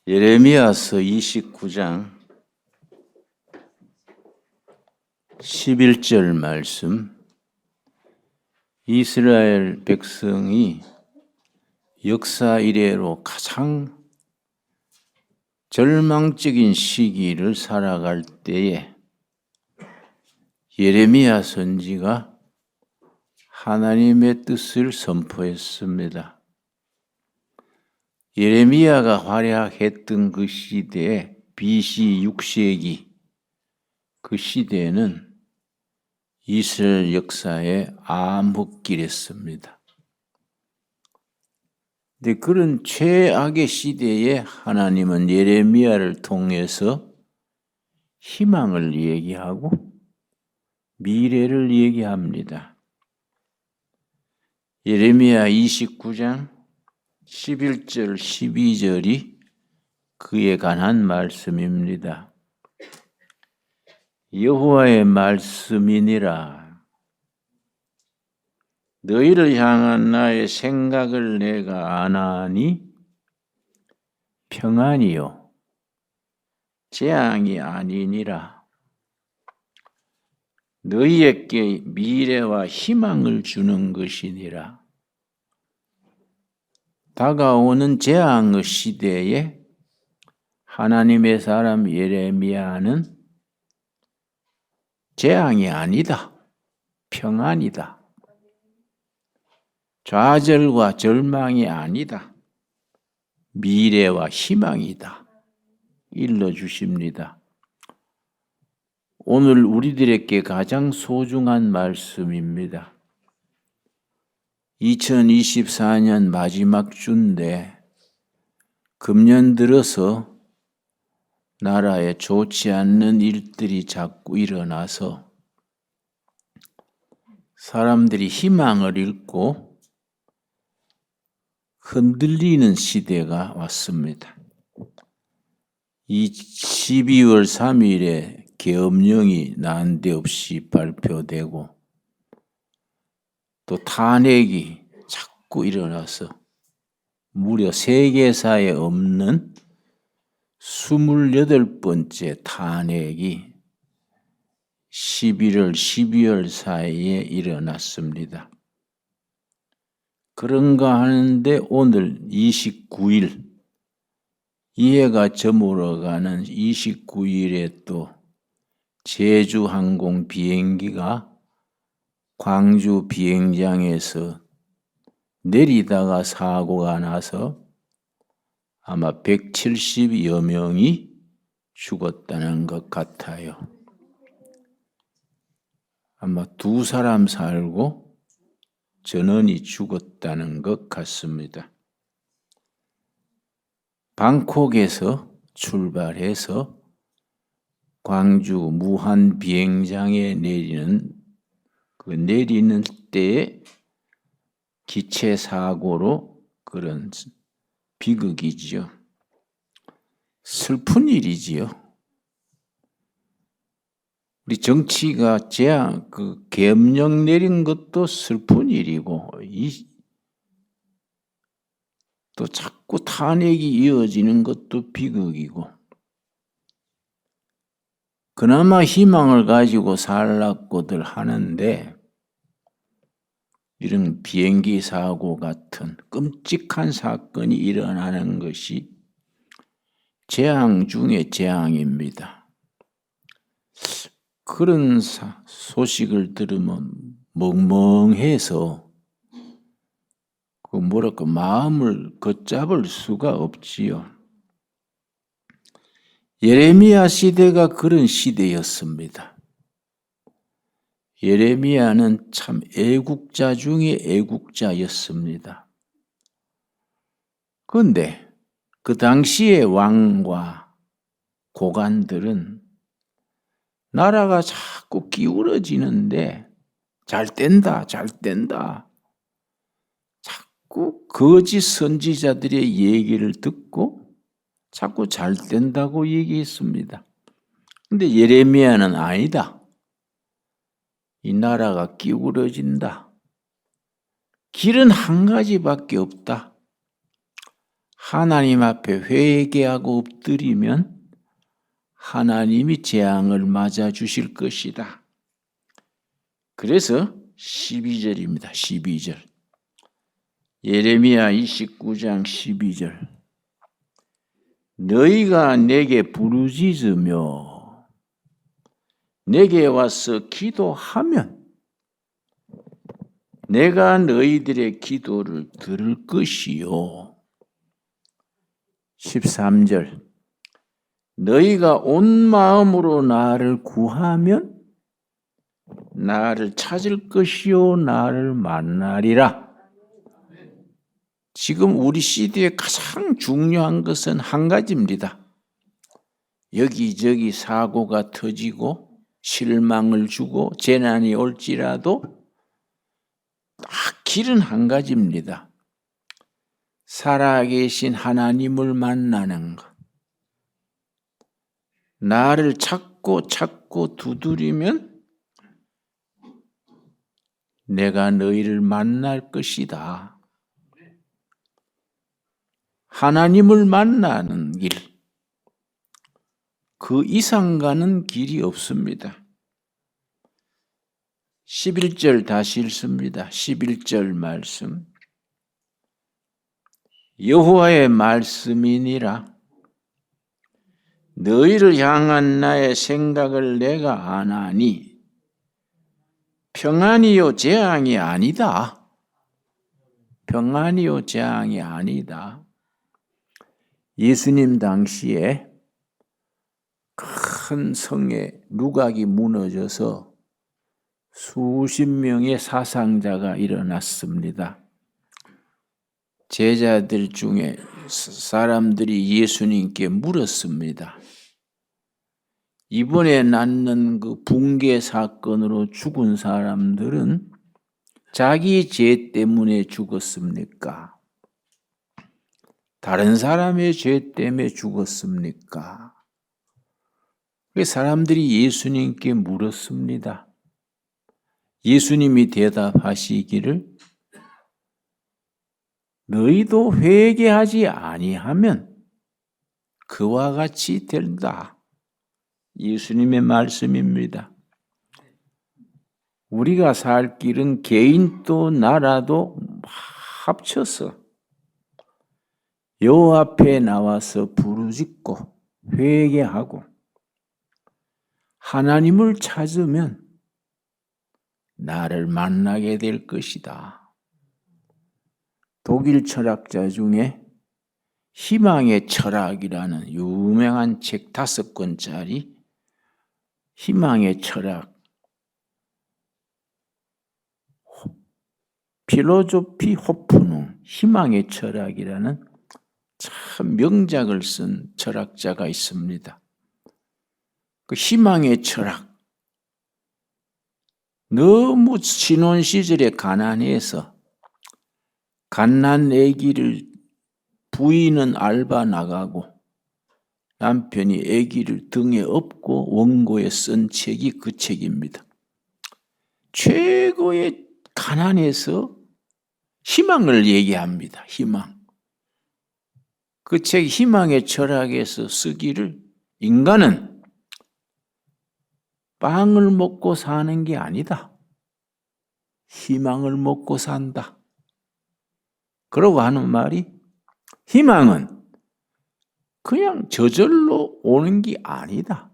예레미야서 29장 11절 말씀. 이스라엘 백성이 역사 이래로 가장 절망적인 시기를 살아갈 때에 예레미야 선지가 하나님의 뜻을 선포했습니다. 예레미야가 활약했던 그 시대에 BC 6세기 그 시대에는 이스라엘 역사의 암흑기랬습니다. 근데 그런 최악의 시대에 하나님은 예레미야를 통해서 희망을 얘기하고 미래를 얘기합니다. 예레미야 29장 11절 12절이 그에 관한 말씀입니다. 여호와의 말씀이니라. 너희를 향한 나의 생각을 내가 아나니 평안이요 재앙이 아니니라. 너희에게 미래와 희망을 주는 것이니라. 다가오는 재앙의 시대에 하나님의 사람 예레미야는 재앙이 아니다. 평안이다. 좌절과 절망이 아니다. 미래와 희망이다. 일러주십니다. 오늘 우리들에게 가장 소중한 말씀입니다. 2024년 마지막 주인데 금년 들어서 나라에 좋지 않는 일들이 자꾸 일어나서 사람들이 희망을 잃고 흔들리는 시대가 왔습니다. 이 12월 3일에 계엄령이 난데없이 발표되고 또 탄핵이 자꾸 일어나서 무려 세계사에 없는 28번째 탄핵이 11월, 12월 사이에 일어났습니다. 그런가 하는데 오늘 29일, 이해가 저물어가는 29일에 또 제주항공 비행기가 광주 비행장에서 내리다가 사고가 나서 아마 170여 명이 죽었다는 것 같아요. 아마 2사람 살고 전원이 죽었다는 것 같습니다. 방콕에서 출발해서 광주 무한 비행장에 내리는 때에 기체 사고로 그런 비극이지요. 슬픈 일이지요. 우리 정치가 계엄령 내린 것도 슬픈 일이고, 또 자꾸 탄핵이 이어지는 것도 비극이고, 그나마 희망을 가지고 살라고들 하는데, 이런 비행기 사고 같은 끔찍한 사건이 일어나는 것이 재앙 중에 재앙입니다. 그런 소식을 들으면 멍멍해서 마음을 걷잡을 수가 없지요. 예레미야 시대가 그런 시대였습니다. 예레미야는 참 애국자 중에 애국자였습니다. 그런데 그 당시의 왕과 고관들은 나라가 자꾸 기울어지는데 잘 된다. 자꾸 거짓 선지자들의 얘기를 듣고 자꾸 잘 된다고 얘기했습니다. 그런데 예레미야는 아니다. 이 나라가 기울어진다. 길은 한 가지밖에 없다. 하나님 앞에 회개하고 엎드리면 하나님이 재앙을 맞아 주실 것이다. 그래서 12절입니다. 12절. 예레미야 29장 12절. 너희가 내게 부르짖으며 내게 와서 기도하면 내가 너희들의 기도를 들을 것이요. 13절. 너희가 온 마음으로 나를 구하면 나를 찾을 것이요 나를 만나리라. 지금 우리 시대에 가장 중요한 것은 한 가지입니다. 여기저기 사고가 터지고 실망을 주고 재난이 올지라도 딱 길은 한 가지입니다. 살아계신 하나님을 만나는 것. 나를 찾고 두드리면 내가 너희를 만날 것이다. 하나님을 만나는 길, 그 이상 가는 길이 없습니다. 11절 다시 읽습니다. 11절 말씀. 여호와의 말씀이니라. 너희를 향한 나의 생각을 내가 아나니 평안이요 재앙이 아니다. 평안이요 재앙이 아니다. 예수님 당시에 큰 성에 누각이 무너져서 수십 명의 사상자가 일어났습니다. 제자들 중에 사람들이 예수님께 물었습니다. 이번에 낳는 그 붕괴 사건으로 죽은 사람들은 자기 죄 때문에 죽었습니까? 다른 사람의 죄 때문에 죽었습니까? 사람들이 예수님께 물었습니다. 예수님이 대답하시기를 너희도 회개하지 아니하면 그와 같이 된다. 예수님의 말씀입니다. 우리가 살 길은 개인도 나라도 합쳐서 여호와 앞에 나와서 부르짖고 회개하고 하나님을 찾으면 나를 만나게 될 것이다. 독일 철학자 중에 희망의 철학이라는 유명한 책 5권짜리 희망의 철학, 필로조피 호프누, 희망의 철학이라는 참 명작을 쓴 철학자가 있습니다. 그 희망의 철학, 너무 신혼 시절에 가난해서 갓난 아기를 부인은 알바 나가고 남편이 아기를 등에 업고 원고에 쓴 책이 그 책입니다. 최고의 가난에서 희망을 얘기합니다. 희망. 그 책 희망의 철학에서 쓰기를 인간은 빵을 먹고 사는 게 아니다. 희망을 먹고 산다. 그러고 하는 말이 희망은 그냥 저절로 오는 게 아니다.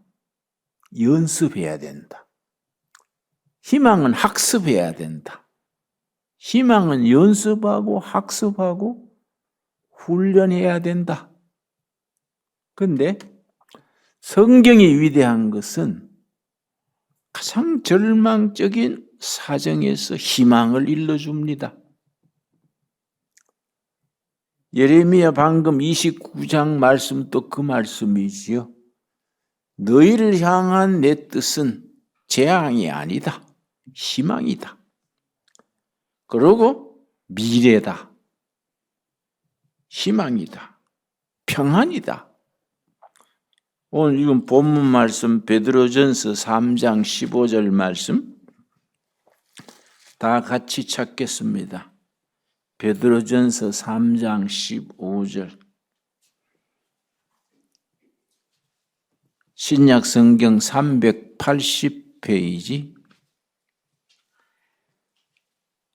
연습해야 된다. 희망은 학습해야 된다. 희망은 연습하고 학습하고 훈련해야 된다. 그런데 성경이 위대한 것은 가장 절망적인 사정에서 희망을 일러줍니다. 예레미야 방금 29장 말씀도 그 말씀이지요. 너희를 향한 내 뜻은 재앙이 아니다. 희망이다. 그리고 미래다. 희망이다. 평안이다. 오늘 이건 본문 말씀 베드로전서 3장 15절 말씀 다 같이 찾겠습니다. 베드로전서 3장 15절. 신약 성경 380페이지.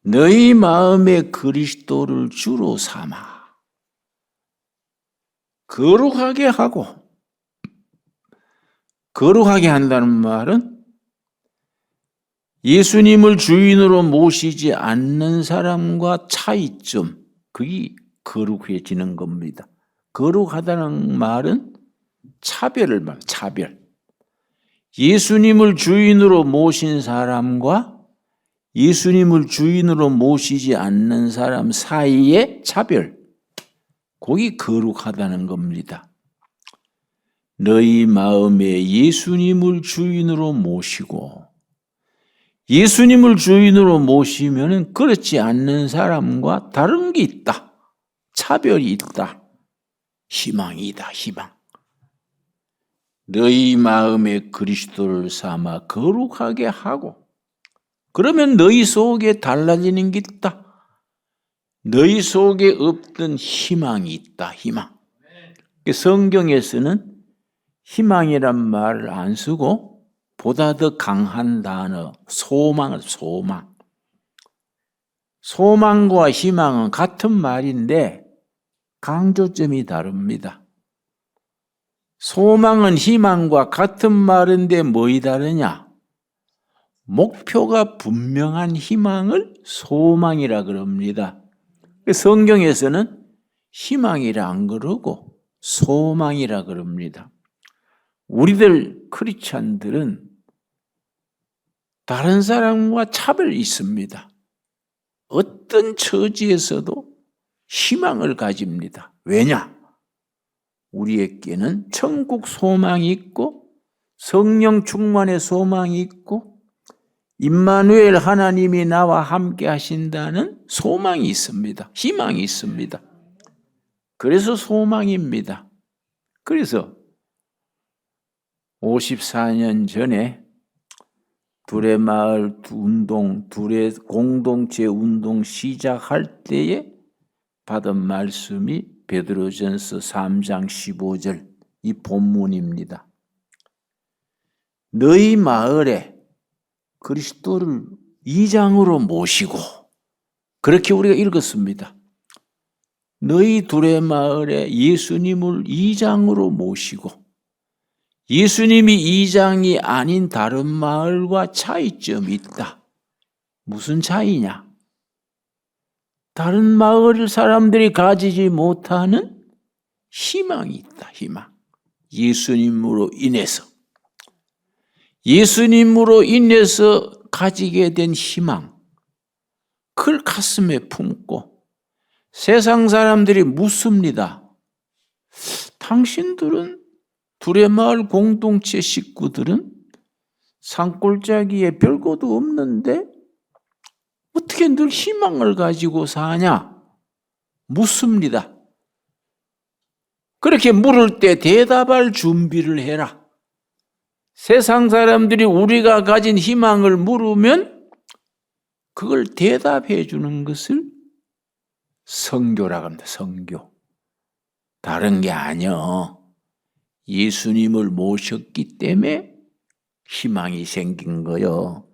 너희 마음에 그리스도를 주로 삼아 거룩하게 하고, 거룩하게 한다는 말은 예수님을 주인으로 모시지 않는 사람과 차이점, 그게 거룩해지는 겁니다. 거룩하다는 말은 차별을 말해요. 차별. 예수님을 주인으로 모신 사람과 예수님을 주인으로 모시지 않는 사람 사이의 차별, 그게 거룩하다는 겁니다. 너희 마음에 예수님을 주인으로 모시고, 예수님을 주인으로 모시면 그렇지 않는 사람과 다른 게 있다. 차별이 있다. 희망이다. 희망. 너희 마음에 그리스도를 삼아 거룩하게 하고, 그러면 너희 속에 달라지는 게 있다. 너희 속에 없던 희망이 있다. 희망. 성경에서는 희망이란 말을 안 쓰고 보다 더 강한 단어 소망을 소망. 소망과 희망은 같은 말인데 강조점이 다릅니다. 소망은 희망과 같은 말인데 뭐이 다르냐? 목표가 분명한 희망을 소망이라 그럽니다. 성경에서는 희망이라 안 그러고 소망이라 그럽니다. 우리들 크리스찬들은 다른 사람과 차별이 있습니다. 어떤 처지에서도 희망을 가집니다. 왜냐? 우리에게는 천국 소망이 있고 성령 충만의 소망이 있고 임마누엘 하나님이 나와 함께 하신다는 소망이 있습니다. 희망이 있습니다. 그래서 소망입니다. 그래서 54년 전에 둘의 마을 운동, 둘의 공동체 운동 시작할 때에 받은 말씀이 베드로전서 3장 15절 이 본문입니다. 너희 마을에 그리스도를 2장으로 모시고, 그렇게 우리가 읽었습니다. 너희 둘의 마을에 예수님을 2장으로 모시고, 예수님이 2장이 아닌 다른 마을과 차이점이 있다. 무슨 차이냐? 다른 마을 사람들이 가지지 못하는 희망이 있다. 희망. 예수님으로 인해서. 예수님으로 인해서 가지게 된 희망, 그걸 가슴에 품고 세상 사람들이 묻습니다. 당신들은 둘의 마을 공동체 식구들은 산골짜기에 별것도 없는데 어떻게 늘 희망을 가지고 사냐? 묻습니다. 그렇게 물을 때 대답할 준비를 해라. 세상 사람들이 우리가 가진 희망을 물으면 그걸 대답해 주는 것을 선교라고 합니다. 선교. 다른 게 아니요. 예수님을 모셨기 때문에 희망이 생긴 거요.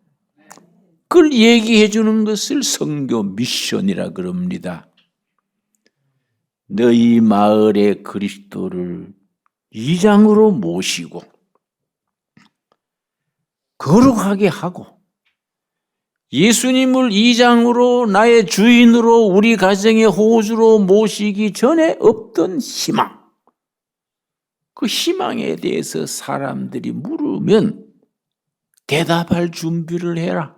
그걸 얘기해 주는 것을 선교 미션이라 그럽니다. 너희 마을의 그리스도를 2장으로 모시고 거룩하게 하고 예수님을 2장으로 나의 주인으로 우리 가정의 호주로 모시기 전에 없던 희망, 그 희망에 대해서 사람들이 물으면 대답할 준비를 해라.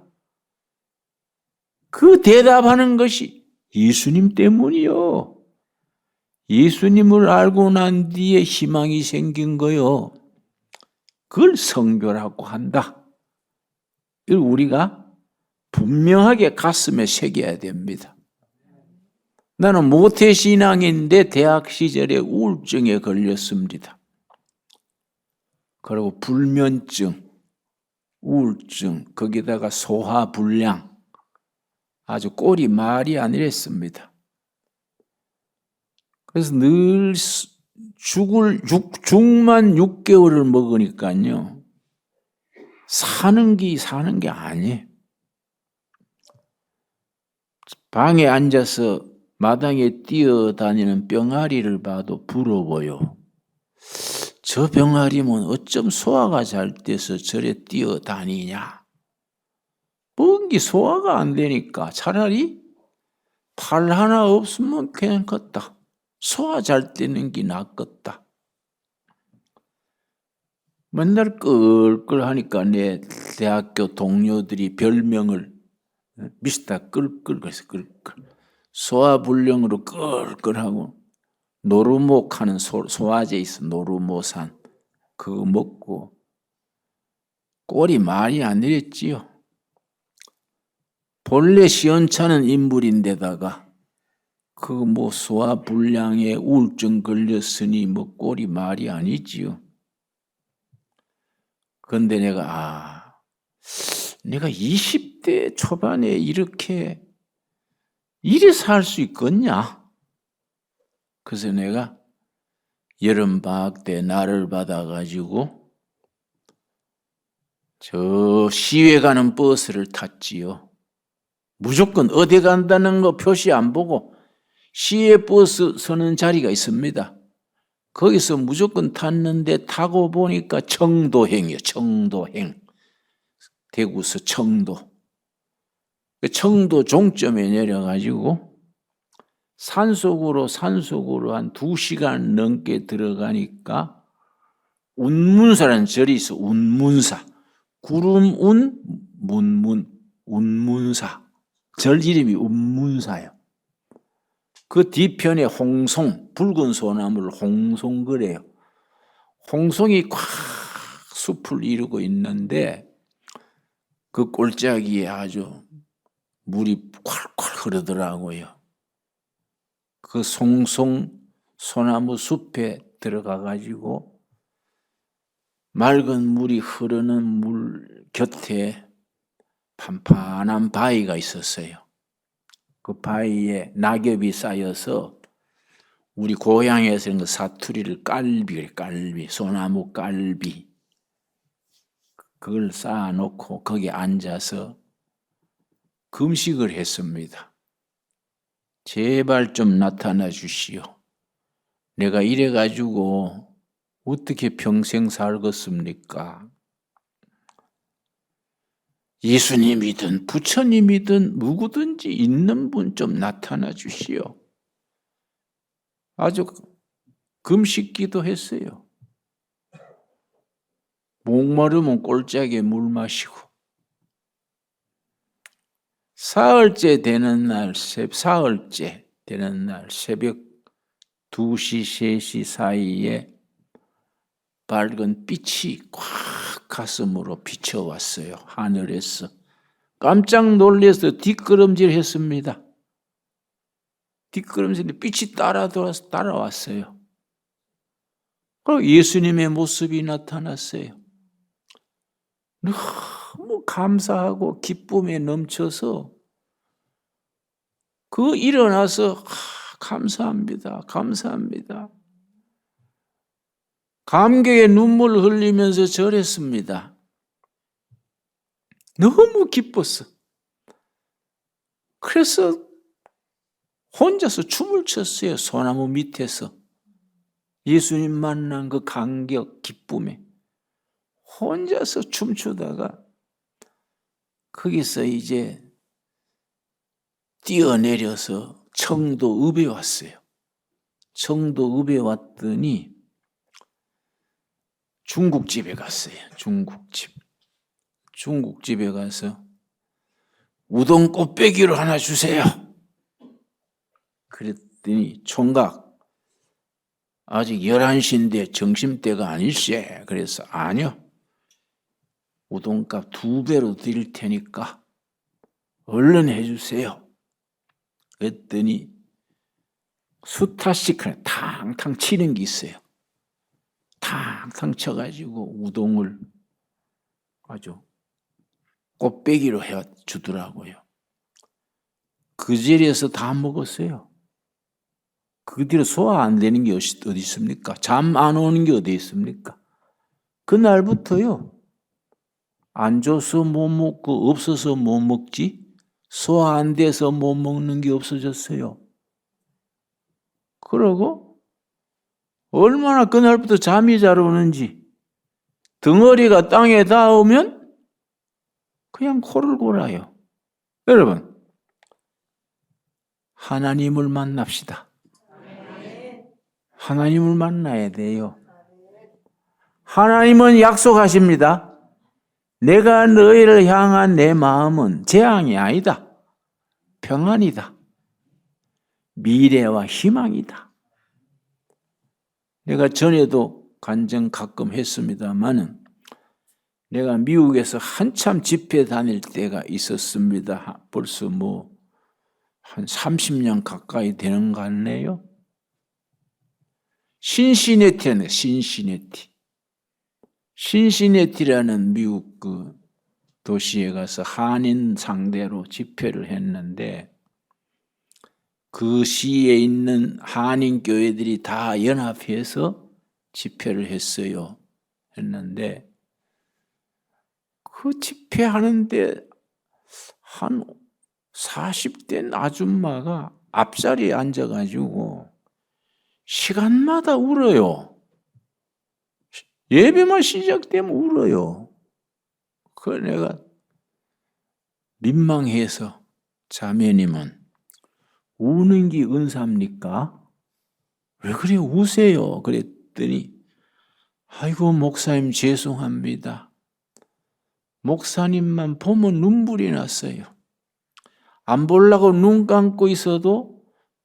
그 대답하는 것이 예수님 때문이요. 예수님을 알고 난 뒤에 희망이 생긴 거요. 그걸 선교라고 한다. 이걸 우리가 분명하게 가슴에 새겨야 됩니다. 나는 모태신앙인데 대학 시절에 우울증에 걸렸습니다. 그리고 불면증, 우울증, 거기다가 소화불량, 아주 꼴이 말이 아니랬습니다. 그래서 늘 죽만 6개월을 먹으니까요. 사는 게 아니에요. 방에 앉아서 마당에 뛰어다니는 병아리를 봐도 부러워요. 저 병아리면 어쩜 소화가 잘 돼서 저래 뛰어다니냐. 뭔기 소화가 안 되니까 차라리 팔 하나 없으면 괜찮겠다. 소화 잘 되는 게 낫겠다. 맨날 끌끌하니까 내 대학교 동료들이 별명을 미스터 끌끌 그래서 끌끌. 소화불량으로 끌끌하고 노루목 하는 소화제 있어. 노루모산. 그거 먹고 꼴이 말이 안 되겠지요. 본래 시원찮은 인물인데다가 그 뭐 소화불량에 우울증 걸렸으니 뭐 꼴이 말이 아니지요. 그런데 내가 20대 초반에 이렇게 살 수 있겠냐? 그래서 내가 여름방학 때 날을 받아가지고 저 시외 가는 버스를 탔지요. 무조건 어디 간다는 거 표시 안 보고 시외 버스 서는 자리가 있습니다. 거기서 무조건 탔는데 타고 보니까 청도행이요. 청도행. 대구서 청도. 청도 종점에 내려가지고 산속으로 한 2시간 넘게 들어가니까 운문사라는 절이 있어. 운문사. 구름운 문문 운문사. 절 이름이 운문사예요. 그 뒤편에 홍송, 붉은 소나무를 홍송 그래요. 홍송이 꽉 숲을 이루고 있는데 그 골짜기에 아주 물이 콸콸 흐르더라고요. 그 송송 소나무 숲에 들어가 가지고 맑은 물이 흐르는 물 곁에 판판한 바위가 있었어요. 그 바위에 낙엽이 쌓여서 우리 고향에서는 그 사투리를 깔비, 소나무 깔비. 그걸 쌓아놓고 거기 앉아서 금식을 했습니다. 제발 좀 나타나 주시오. 내가 이래가지고 어떻게 평생 살겠습니까? 예수님이든 부처님이든 누구든지 있는 분 좀 나타나 주시오. 아주 금식기도 했어요. 목마르면 꼴짝에 물 마시고. 사흘째 되는 날 새벽 2시, 3시 사이에 밝은 빛이 꽉 가슴으로 비쳐왔어요. 하늘에서. 깜짝 놀라서 뒷걸음질 했습니다. 뒷걸음질에 빛이 따라왔어요. 그리고 예수님의 모습이 나타났어요. 너무 감사하고 기쁨에 넘쳐서 일어나서 감사합니다. 감사합니다. 감격의 눈물을 흘리면서 절했습니다. 너무 기뻤어. 그래서 혼자서 춤을 췄어요. 소나무 밑에서. 예수님 만난 그 감격, 기쁨에 혼자서 춤추다가 거기서 이제 뛰어내려서 청도읍에 왔어요. 청도읍에 왔더니 중국집에 갔어요. 중국집에 가서 우동 꽃배기를 하나 주세요. 그랬더니 총각 아직 11시인데 점심때가 아닐세. 그래서 아니요. 우동값 2배로 드릴 테니까 얼른 해주세요. 그랬더니 수타씩 탕탕 치는 게 있어요. 탕탕 쳐가지고 우동을 아주 꽃배기로 해주더라고요. 그 자리에서 다 먹었어요. 그 뒤로 소화 안 되는 게 어디 있습니까? 잠 안 오는 게 어디 있습니까? 그날부터요. 안 줘서 못 먹고 없어서 못 먹지 소화 안 돼서 못 먹는 게 없어졌어요. 그러고 얼마나 그날부터 잠이 잘 오는지 덩어리가 땅에 닿으면 그냥 코를 골아요. 여러분 하나님을 만납시다. 하나님을 만나야 돼요. 하나님은 약속하십니다. 내가 너희를 향한 내 마음은 재앙이 아니다. 평안이다. 미래와 희망이다. 내가 전에도 간증 가끔 했습니다마는 내가 미국에서 한참 집회 다닐 때가 있었습니다. 벌써 한 30년 가까이 되는 거 같네요. 신시내티라는 신시내티라는 미국 그 도시에 가서 한인 상대로 집회를 했는데 그 시에 있는 한인 교회들이 다 연합해서 집회를 했는데 그 집회하는데 한 40대 아줌마가 앞자리에 앉아가지고 시간마다 울어요. 예배만 시작되면 울어요. 그래서 내가 민망해서 자매님은 우는 게 은사입니까? 왜 그래 우세요? 그랬더니 아이고 목사님 죄송합니다. 목사님만 보면 눈물이 났어요. 안 보려고 눈 감고 있어도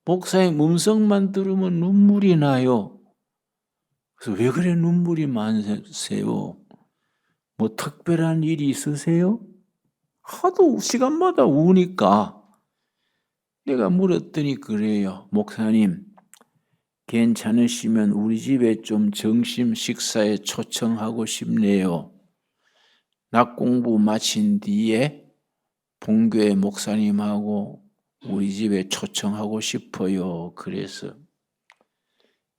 목사님 음성만 들으면 눈물이 나요. 그래서 왜 그래 눈물이 많으세요? 뭐 특별한 일이 있으세요? 하도 시간마다 우니까 내가 물었더니 그래요. 목사님 괜찮으시면 우리 집에 좀 점심 식사에 초청하고 싶네요. 낮 공부 마친 뒤에 본교회 목사님하고 우리 집에 초청하고 싶어요. 그래서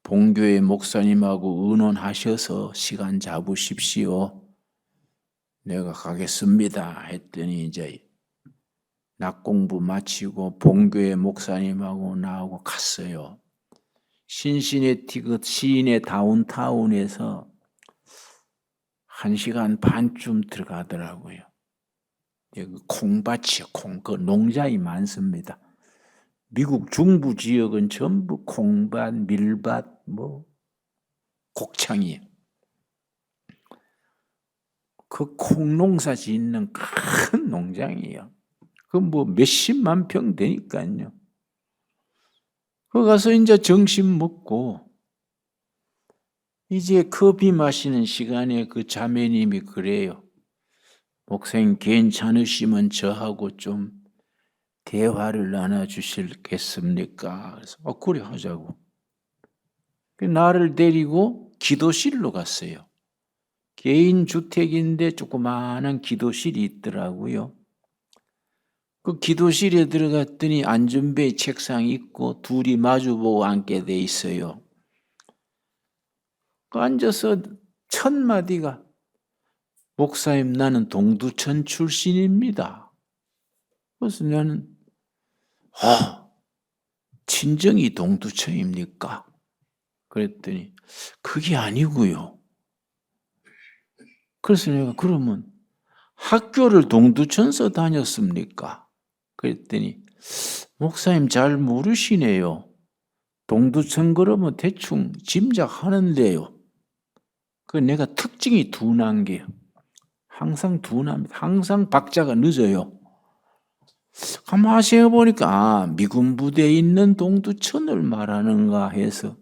본교회 목사님하고 의논하셔서 시간 잡으십시오. 내가 가겠습니다. 했더니 이제 낮 공부 마치고 본교회 목사님하고 나하고 갔어요. 신시내티 그 시내 다운타운에서 1시간 반쯤 들어가더라고요. 콩밭이요, 그 농장이 많습니다. 미국 중부 지역은 전부 콩밭, 밀밭, 곡창이에요. 그 콩농사 짓는 큰 농장이에요. 그 몇십만 평 되니까요. 그 가서 이제 점심 먹고 이제 커피 마시는 시간에 그 자매님이 그래요. 목사님 괜찮으시면 저하고 좀 대화를 나눠주시겠습니까? 그래서 그래 하자고. 나를 데리고 기도실로 갔어요. 개인 주택인데 조그마한 기도실이 있더라고요. 그 기도실에 들어갔더니 안전베이 책상이 있고 둘이 마주보고 앉게 돼 있어요. 그 앉아서 첫 마디가 목사님 나는 동두천 출신입니다. 그래서 나는 친정이 동두천입니까? 그랬더니 그게 아니고요. 그래서 내가 그러면 학교를 동두천서 다녔습니까? 그랬더니 목사님 잘 모르시네요. 동두천 그러면 대충 짐작하는데요. 그 내가 특징이 둔한 게요. 항상 둔합니다. 항상 박자가 늦어요. 가만히 생각해보니까 미군 부대에 있는 동두천을 말하는가 해서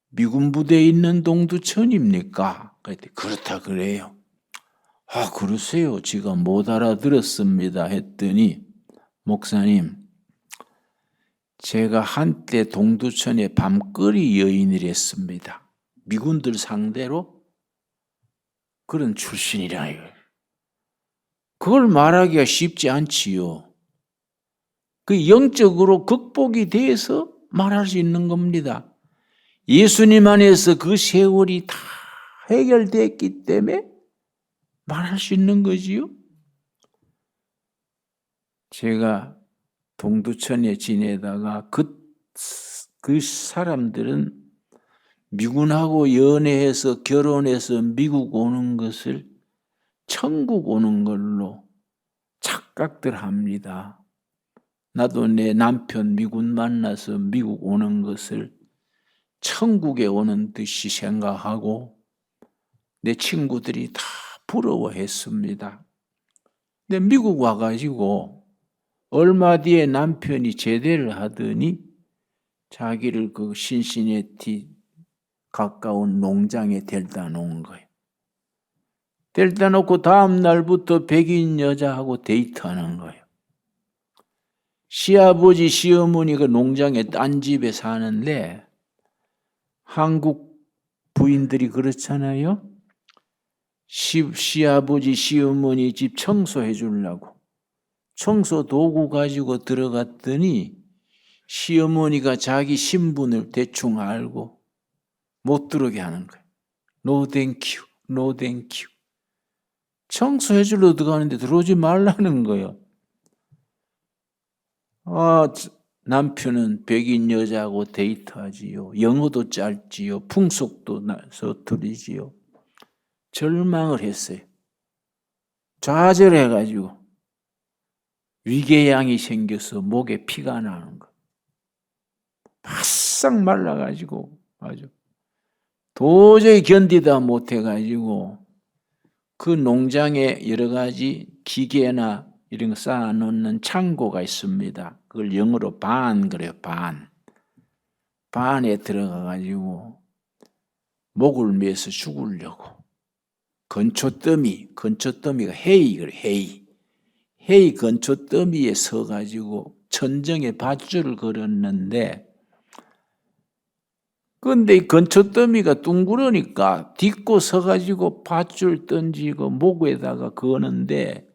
미군 부대에 있는 동두천입니까? 그랬더니 그렇다 그래요. 그러세요. 제가 못 알아들었습니다. 했더니 목사님 제가 한때 동두천에 밤거리 여인을 했습니다. 미군들 상대로 그런 출신이라 이거예요. 그걸 말하기가 쉽지 않지요. 그 영적으로 극복이 돼서 말할 수 있는 겁니다. 예수님 안에서 그 세월이 다 해결됐기 때문에 말할 수 있는 거지요. 제가 동두천에 지내다가 그 사람들은 미군하고 연애해서 결혼해서 미국 오는 것을 천국 오는 걸로 착각들 합니다. 나도 내 남편 미군 만나서 미국 오는 것을 천국에 오는 듯이 생각하고 내 친구들이 다 부러워했습니다. 근데 미국 와가지고 얼마 뒤에 남편이 제대를 하더니 자기를 그 신시내티 가까운 농장에 데려다 놓은 거예요. 데려다 놓고 다음 날부터 백인 여자하고 데이트하는 거예요. 시아버지, 시어머니 그 농장에 딴 집에 사는데 한국 부인들이 그렇잖아요. 시아버지, 시어머니 집 청소해 주려고 청소 도구 가지고 들어갔더니 시어머니가 자기 신분을 대충 알고 못 들어오게 하는 거예요. No thank you, no thank you. 청소해 주러 들어가는데 들어오지 말라는 거예요. 남편은 백인 여자하고 데이트하지요. 영어도 짧지요. 풍속도 서투리지요. 절망을 했어요. 좌절해가지고 위궤양이 생겨서 목에 피가 나는 거. 바싹 말라가지고 아주 도저히 견디다 못해가지고 그 농장에 여러 가지 기계나 이런 거 쌓아놓는 창고가 있습니다. 그걸 영어로 반 그래요. 반. 반에 들어가가지고 목을 매서 죽으려고 건초더미가 헤이 그래. 헤이 건초더미에 서가지고 천정에 밧줄을 걸었는데 그런데 이 건초더미가 둥그러니까 딛고 서가지고 밧줄 던지고 목에다가 거는데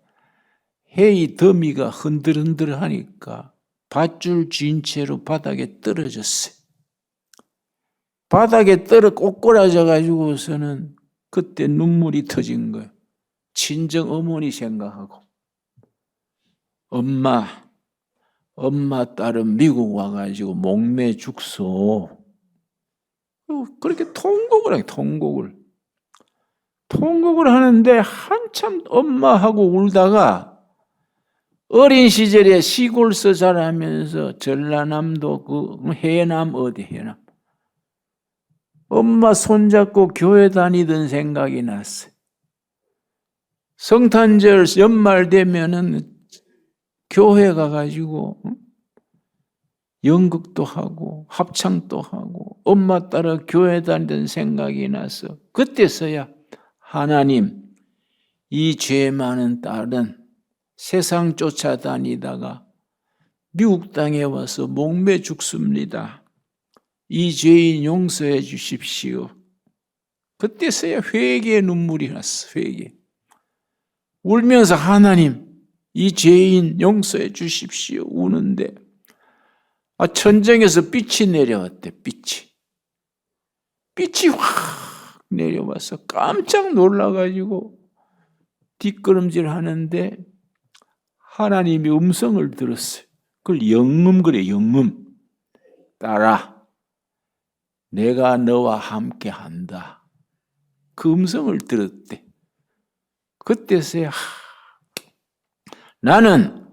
헤이 더미가 흔들흔들 하니까 밧줄 쥔 채로 바닥에 떨어졌어요. 바닥에 꼬꾸라져 가지고서는 그때 눈물이 터진 거예요. 친정 어머니 생각하고 엄마 딸은 미국 와가지고 목매 죽소. 그렇게 통곡을 하는데 한참 엄마하고 울다가 어린 시절에 시골서 자라면서 전라남도 그 해남 엄마 손잡고 교회 다니던 생각이 났어요. 성탄절 연말 되면은 교회 가가지고 연극도 하고 합창도 하고 엄마 따라 교회 다니던 생각이 나서 그때서야 하나님, 이 죄 많은 딸은 세상 쫓아다니다가 미국 땅에 와서 목매 죽습니다. 이 죄인 용서해 주십시오. 그때서야 회개의 눈물이 났어. 회개. 울면서 하나님, 이 죄인 용서해 주십시오. 우는데 천정에서 빛이 내려왔대. 빛이 확 내려와서 깜짝 놀라가지고 뒷걸음질 하는데 하나님이 음성을 들었어요. 그걸 영음 그래. 영음. 딸아, 내가 너와 함께 한다. 그 음성을 들었대. 그때서야 나는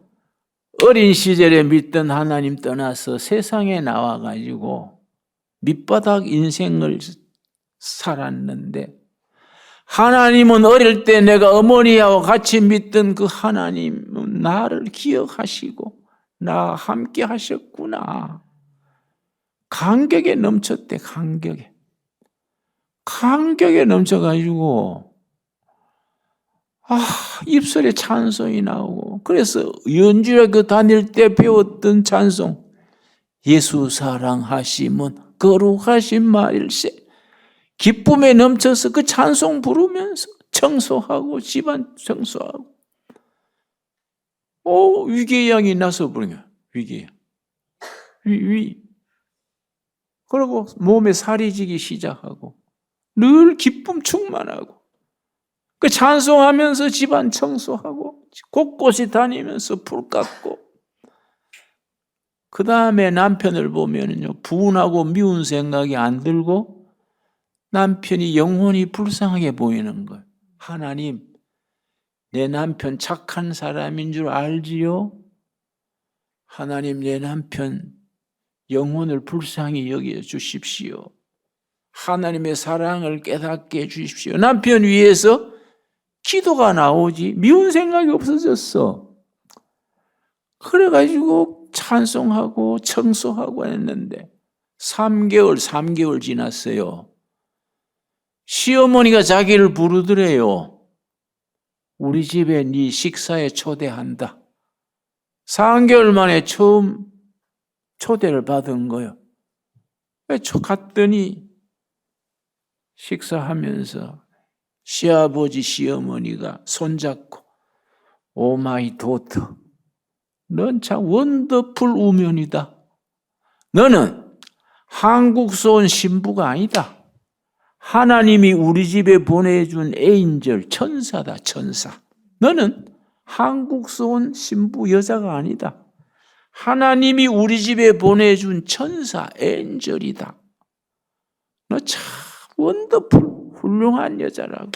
어린 시절에 믿던 하나님 떠나서 세상에 나와가지고 밑바닥 인생을 살았는데 하나님은 어릴 때 내가 어머니하고 같이 믿던 그 하나님은 나를 기억하시고 나와 함께 하셨구나. 감격에 넘쳤대. 감격에 넘쳐가지고 입술에 찬송이 나오고 그래서 연주학교 다닐 때 배웠던 찬송 예수 사랑하심은 거룩하신 말일세 기쁨에 넘쳐서 그 찬송 부르면서 청소하고 집안 청소하고 위궤양이 나서 부르냐 위궤양 그리고 몸에 살이 지기 시작하고 늘 기쁨 충만하고 그 찬송하면서 집안 청소하고 곳곳이 다니면서 불 깎고 그 다음에 남편을 보면요 분하고 미운 생각이 안 들고 남편이 영혼이 불쌍하게 보이는 거예요. 하나님, 내 남편 착한 사람인 줄 알지요? 하나님, 내 남편 영혼을 불쌍히 여겨 주십시오. 하나님의 사랑을 깨닫게 해 주십시오. 남편 위해서 기도가 나오지 미운 생각이 없어졌어. 그래가지고 찬송하고 청소하고 했는데 3개월 지났어요. 시어머니가 자기를 부르더래요. 우리 집에 네 식사에 초대한다. 3개월 만에 처음 초대를 받은 거예요. 갔더니 식사하면서 시아버지 시어머니가 손잡고 오 마이 도터, 넌 참 원더풀 우면이다. 너는 한국서 온 신부가 아니다. 하나님이 우리 집에 보내준 에인절, 천사다, 천사. 너는 한국서 온 신부 여자가 아니다. 하나님이 우리 집에 보내준 천사, 에인절이다. 너 참 원더풀, 훌륭한 여자라고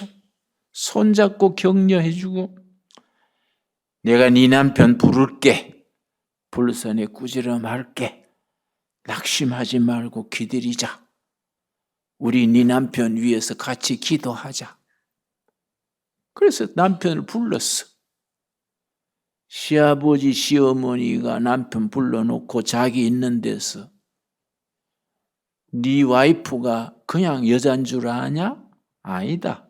손잡고 격려해주고 내가 네 남편 부를게. 불선에 꾸지람할게. 낙심하지 말고 기다리자. 우리 네 남편 위해서 같이 기도하자. 그래서 남편을 불렀어. 시아버지 시어머니가 남편 불러놓고 자기 있는 데서 네 와이프가 그냥 여잔 줄 아냐? 아니다.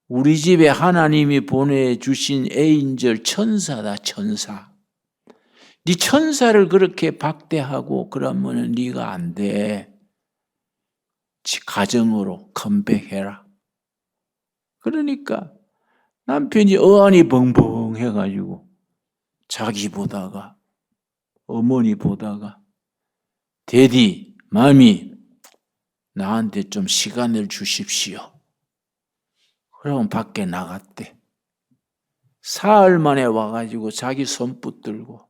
우리 집에 하나님이 보내주신 에인절 천사다, 천사. 네 천사를 그렇게 박대하고 그러면 네가 안 돼. 가정으로 컴백해라. 그러니까 남편이 어안이 벙벙해가지고 자기 보다가 어머니 보다가 데디, 마미 나한테 좀 시간을 주십시오. 그러면 밖에 나갔대. 사흘 만에 와가지고 자기 손 붙들고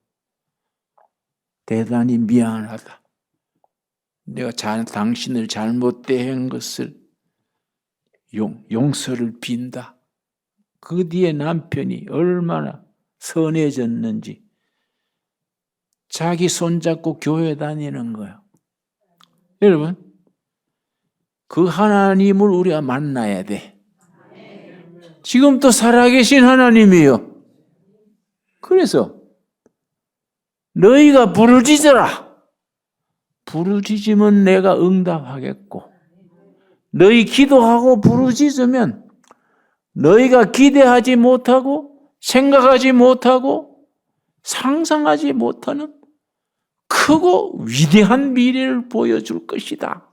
대단히 미안하다. 내가 당신을 잘못 대한 것을 용서를 빈다. 그 뒤에 남편이 얼마나 선해졌는지 자기 손잡고 교회 다니는 거예요. 여러분, 그 하나님을 우리가 만나야 돼. 지금 또 살아계신 하나님이에요. 그래서 너희가 부르짖어라. 부르짖으면 내가 응답하겠고 너희 기도하고 부르짖으면 너희가 기대하지 못하고 생각하지 못하고 상상하지 못하는 크고 위대한 미래를 보여줄 것이다.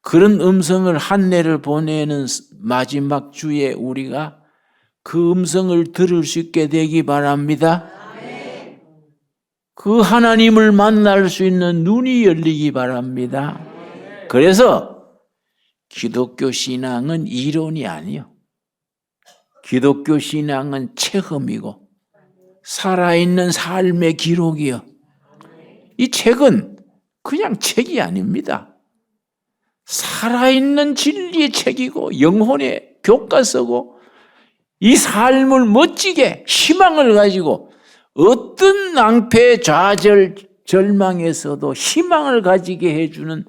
그런 음성을 한해를 보내는 마지막 주에 우리가 그 음성을 들을 수 있게 되기 바랍니다. 그 하나님을 만날 수 있는 눈이 열리기 바랍니다. 그래서 기독교 신앙은 이론이 아니요. 기독교 신앙은 체험이고 살아있는 삶의 기록이요. 이 책은 그냥 책이 아닙니다. 살아있는 진리의 책이고 영혼의 교과서고 이 삶을 멋지게 희망을 가지고 어떤 낭패, 좌절, 절망에서도 희망을 가지게 해주는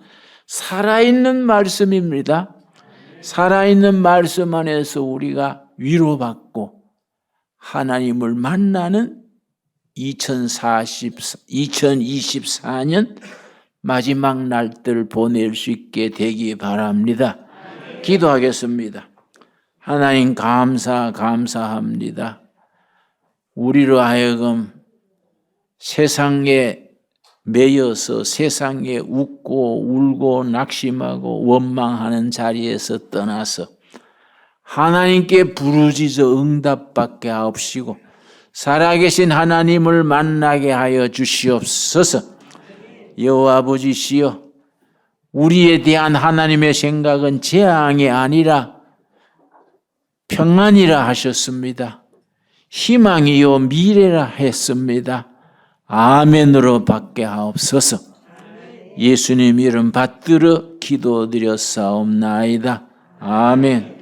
살아있는 말씀입니다. 살아있는 말씀 안에서 우리가 위로받고 하나님을 만나는 2024년 마지막 날들 보낼 수 있게 되기 바랍니다. 기도하겠습니다. 하나님 감사합니다. 우리로 하여금 세상에 매여서 세상에 웃고 울고 낙심하고 원망하는 자리에서 떠나서 하나님께 부르짖어 응답받게 하옵시고 살아계신 하나님을 만나게 하여 주시옵소서. 여호와 아버지시여, 우리에 대한 하나님의 생각은 재앙이 아니라 평안이라 하셨습니다. 희망이요 미래라 했습니다. 아멘으로 받게 하옵소서. 예수님 이름 받들어 기도드렸사옵나이다. 아멘.